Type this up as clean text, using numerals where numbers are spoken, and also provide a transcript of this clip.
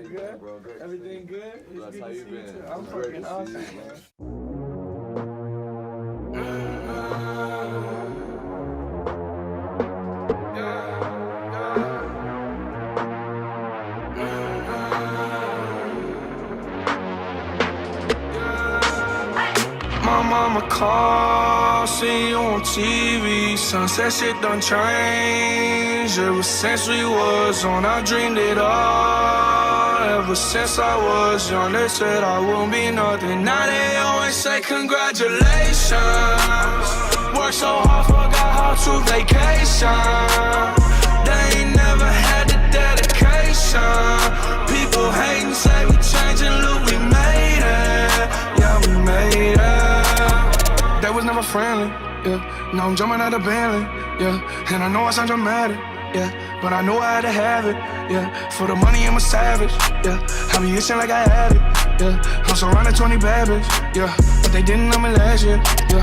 good? Bro, great. Everything good? It's Bless, good how to you see been? you too. I'm Great fucking to see awesome, you, man. My mama call, see you on TV. Sunset shit done changed. Ever since we was on, I dreamed it all. Ever since I was young, they said I won't be nothing. Now they always say congratulations. Worked so hard, forgot how to vacation. They ain't never had the dedication. People hating, say we changing, look, we made it. Yeah, we made it. That was never friendly, yeah. Now I'm jumping out of Bentley, yeah. And I know I sound dramatic, yeah. But I know I had to have it, yeah. For the money, I'm a savage, yeah. I be itching like I had it, yeah. I'm surrounded 20 bad bitches, yeah. But they didn't know me last year, yeah.